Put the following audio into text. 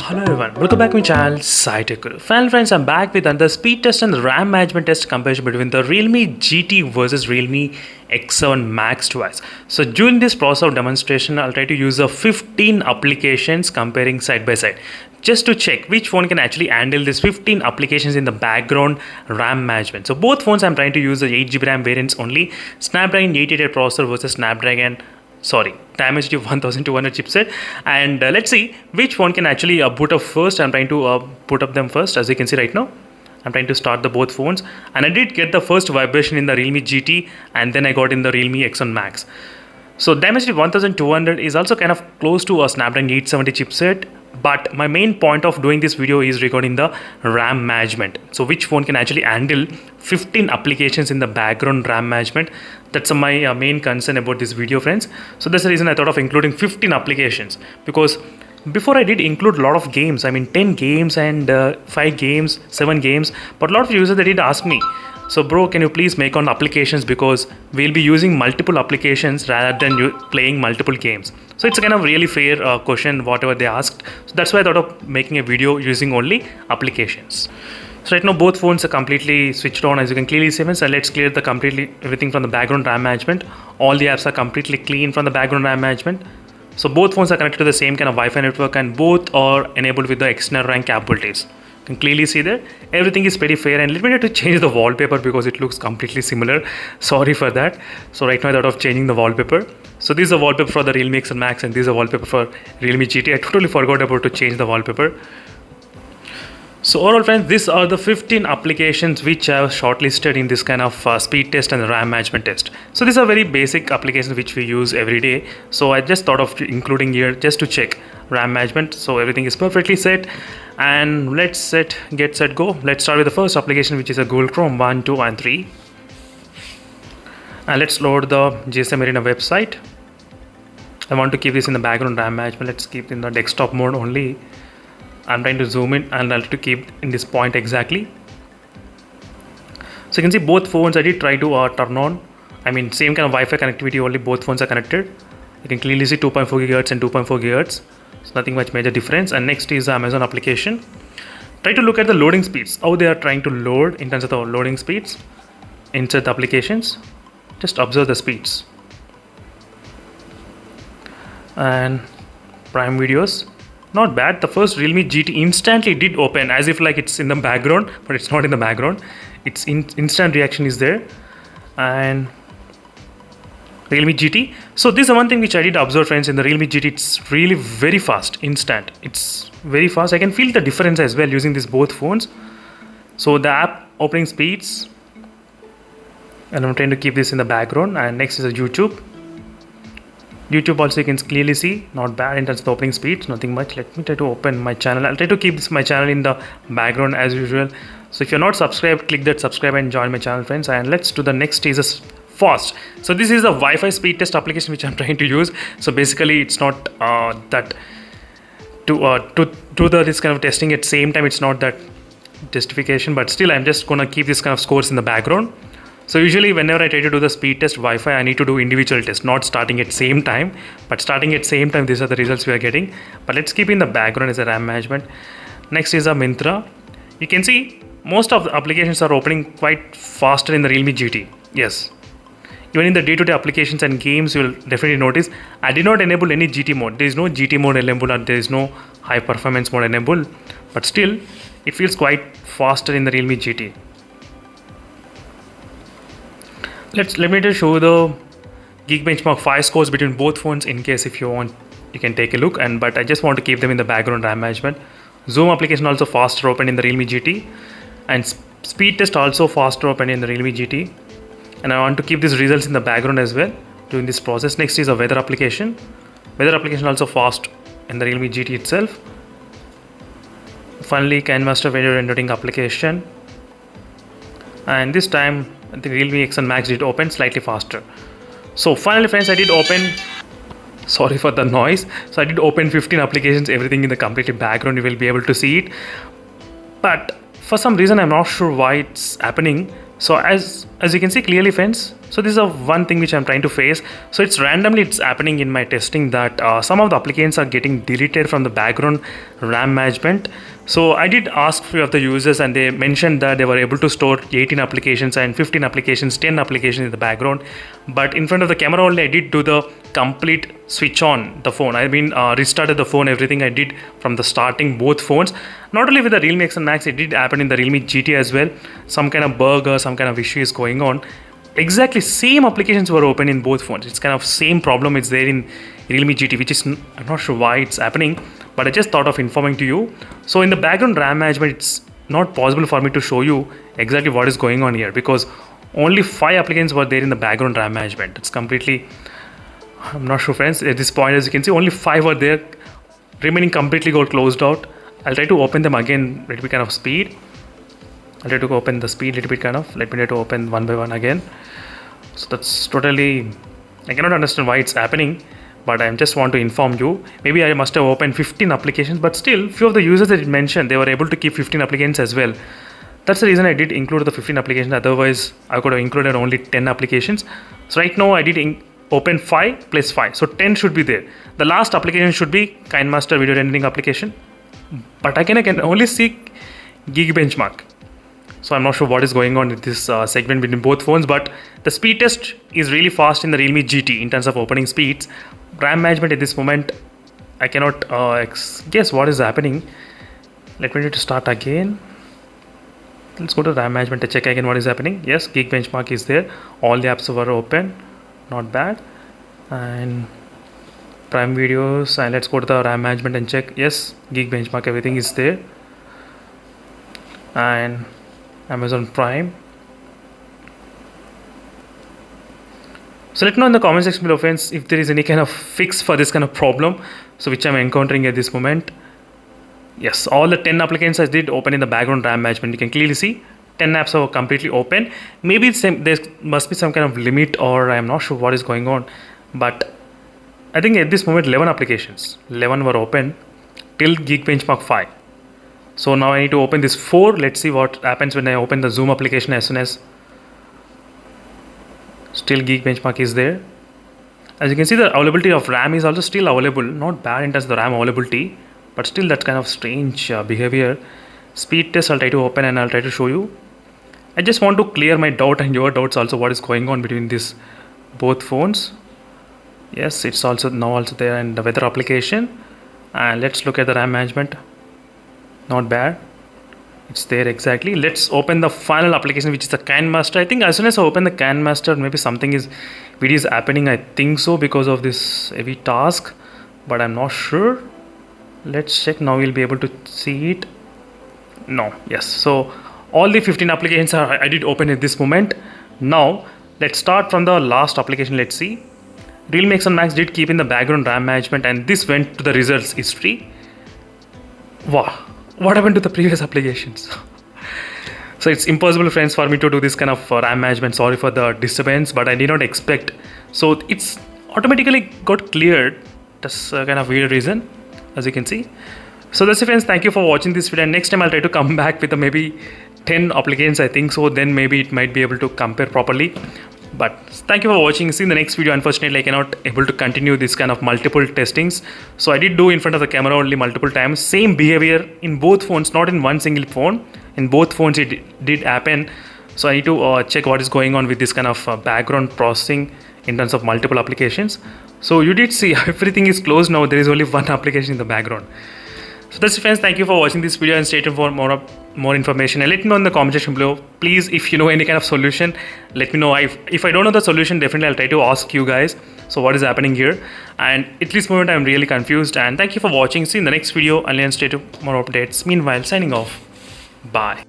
Hello everyone, welcome back to my channel SciTech Guru. Finally friends, I'm back with another speed test and RAM management test comparison between the Realme GT versus Realme X7 Max device. So during this process of demonstration, I'll try to use the 15 applications comparing side by side, just to check which phone can actually handle this 15 applications in the background RAM management. So both phones I'm trying to use the 8GB RAM variants only, Snapdragon 888 processor versus Dimensity 1200 chipset, and let's see which phone can actually boot up first. I'm trying to boot up them first. As you can see right now, I'm trying to start the both phones, and I did get the first vibration in the Realme GT, and then I got in the Realme X1 Max. So Dimensity 1200 is also kind of close to a Snapdragon 870 chipset, but my main point of doing this video is regarding the RAM management. So which phone can actually handle 15 applications in the background RAM management. That's my main concern about this video, friends. So that's the reason I thought of including 15 applications, because before I did include a lot of games. I mean 10 games and 5 games, 7 games, but a lot of users they did ask me, so bro, can you please make on applications, because we'll be using multiple applications rather than you playing multiple games. So it's a kind of really fair question whatever they asked. So that's why I thought of making a video using only applications. So right now both phones are completely switched on, as you can clearly see. So let's clear the completely everything from the background RAM management. All the apps are completely clean from the background RAM management. So both phones are connected to the same kind of Wi-Fi network, and both are enabled with the external RAM capabilities. You can clearly see that everything is pretty fair, and let me need to change the wallpaper because it looks completely similar. Sorry for that. So right now I thought of changing the wallpaper. So this is a wallpaper for the Realme X1 Max, and this is a wallpaper for Realme GT. I totally forgot about to change the wallpaper. So overall friends, these are the 15 applications which I have shortlisted in this kind of speed test and RAM management test. So these are very basic applications which we use every day. So I just thought of including here just to check RAM management. So everything is perfectly set, and let's get set go. Let's start with the first application, which is a Google Chrome 1, 2 and 3. And let's load the GSM Arena website. I want to keep this in the background RAM management. Let's keep in the desktop mode only. I'm trying to zoom in, and I'll have to keep in this point exactly. So you can see both phones I did try to turn on. I mean same kind of Wi-Fi connectivity, only both phones are connected. You can clearly see 2.4 GHz and 2.4 GHz. So nothing much major difference. And next is the Amazon application. Try to look at the loading speeds, how they are trying to load in terms of the loading speeds inside the applications. Just observe the speeds. And Prime Videos, not bad. The first Realme GT instantly did open as if like it's in the background, but it's not in the background. It's instant reaction is there. And Realme GT. So this is one thing which I did observe, friends, in the Realme GT. It's really very fast, instant. It's very fast. I can feel the difference as well using these both phones. So the app opening speeds, and I'm trying to keep this in the background. And next is a YouTube. YouTube also you can clearly see, not bad in terms of the opening speeds, nothing much. Let me try to open my channel. I'll try to keep my channel in the background as usual. So if you're not subscribed, click that subscribe and join my channel, friends. And let's do the next is fast. So this is the Wi-Fi speed test application which I'm trying to use. So basically it's not that to do this kind of testing at same time, it's not that justification, but still I'm just gonna keep this kind of scores in the background. So usually whenever I try to do the speed test Wi-Fi, I need to do individual tests, not starting at same time. But starting at same time, these are the results we are getting. But let's keep in the background as a RAM management. Next is a Myntra. You can see most of the applications are opening quite faster in the Realme GT. Yes. Even in the day-to-day applications and games, you will definitely notice I did not enable any GT mode. There is no GT mode enabled, or there is no high performance mode enabled. But still, it feels quite faster in the Realme GT. Let me just show the Geekbenchmark 5 scores between both phones in case if you want you can take a look. But I just want to keep them in the background RAM management. Zoom application also faster open in the Realme GT, and speed test also faster open in the Realme GT. And I want to keep these results in the background as well during this process. Next is a weather application. Weather application also fast in the Realme GT itself. Finally, KineMaster video rendering application, and this time the Realme X1 Max did open slightly faster. So finally friends, I did open, sorry for the noise, so I did open 15 applications, everything in the completely background. You will be able to see it, but for some reason I'm not sure why it's happening. So as you can see clearly, friends, So this is one thing which I'm trying to face. So it's randomly it's happening in my testing that some of the applications are getting deleted from the background RAM management. So I did ask few of the users and they mentioned that they were able to store 18 applications and 15 applications, 10 applications in the background. But in front of the camera only I did do the complete switch on the phone. I mean restarted the phone, everything I did from the starting both phones. Not only with the Realme X1 Max, it did happen in the Realme GT as well. Some kind of bug or some kind of issue is going on. Exactly same applications were open in both phones. It's kind of same problem it's there in Realme GT, which is I'm not sure why it's happening, but I just thought of informing to you. So in the background RAM management, it's not possible for me to show you exactly what is going on here because only 5 applications were there in the background RAM management. It's completely, I'm not sure friends, at this point as you can see only 5 were there, remaining completely got closed out. I'll try to open them again, let me kind of speed. I'll try to open the speed a little bit kind of, let me try to open one by one again. So that's totally, I cannot understand why it's happening, but I just want to inform you. Maybe I must have opened 15 applications, but still few of the users that it mentioned, they were able to keep 15 applications as well. That's the reason I did include the 15 applications, otherwise I could have included only 10 applications. So right now I did open 5 plus 5, so 10 should be there. The last application should be KineMaster video rendering application, but I can only see Geekbenchmark. So I'm not sure what is going on with this segment between both phones, but the speed test is really fast in the Realme GT in terms of opening speeds. RAM management at this moment, I cannot guess what is happening. Let me try to start again. Let's go to RAM management to check again what is happening. Yes, Geekbenchmark is there. All the apps were open, not bad. And Prime Videos, and let's go to the RAM management and check. Yes, Geekbenchmark, everything is there. And Amazon Prime. So let me know in the comment section below friends if there is any kind of fix for this kind of problem, so which I'm encountering at this moment. Yes, all the 10 applications I did open in the background RAM management. You can clearly see 10 apps are completely open. Maybe there must be some kind of limit, or I'm not sure what is going on, but I think at this moment 11 applications, 11 were open till Geekbenchmark 5. So now I need to open this 4. Let's see what happens when I open the Zoom application as soon as. Still Geekbenchmark is there. As you can see, the availability of RAM is also still available. Not bad in terms of the RAM availability, but still that's kind of strange behavior. Speed test I'll try to open and I'll try to show you. I just want to clear my doubt and your doubts also, what is going on between these both phones. Yes, it's also now also there in the weather application. And let's look at the RAM management. Not bad, it's there exactly. Let's open the final application, which is the KineMaster. I think as soon as I open the KineMaster, maybe something is video is happening, I think so, because of this heavy task, but I'm not sure. Let's check now. We'll be able to see it. No, yes, so all the 15 applications I did open at this moment. Now let's start from the last application. Let's see. Realme X1 Max did keep in the background RAM management, and this went to the results history. Wow, what happened to the previous applications? So it's impossible friends for me to do this kind of RAM management. Sorry for the disturbance, but I did not expect. So it's automatically got cleared. That's a kind of weird reason, as you can see. So that's it friends, thank you for watching this video. Next time I'll try to come back with maybe 10 applications, I think so, then maybe it might be able to compare properly. But thank you for watching. See in the next video. Unfortunately I cannot able to continue this kind of multiple testings, so I did do in front of the camera only multiple times. Same behavior in both phones, not in one single phone. In both phones it did happen. So I need to check what is going on with this kind of background processing in terms of multiple applications. So you did see everything is closed now. There is only one application in the background. So that's it friends, thank you for watching this video and stay tuned for more information, and let me know in the comment section below. Please, if you know any kind of solution, let me know. If I don't know the solution, definitely I'll try to ask you guys. So what is happening here? And at this moment I'm really confused, and thank you for watching. See you in the next video, and stay tuned for more updates. Meanwhile, signing off. Bye.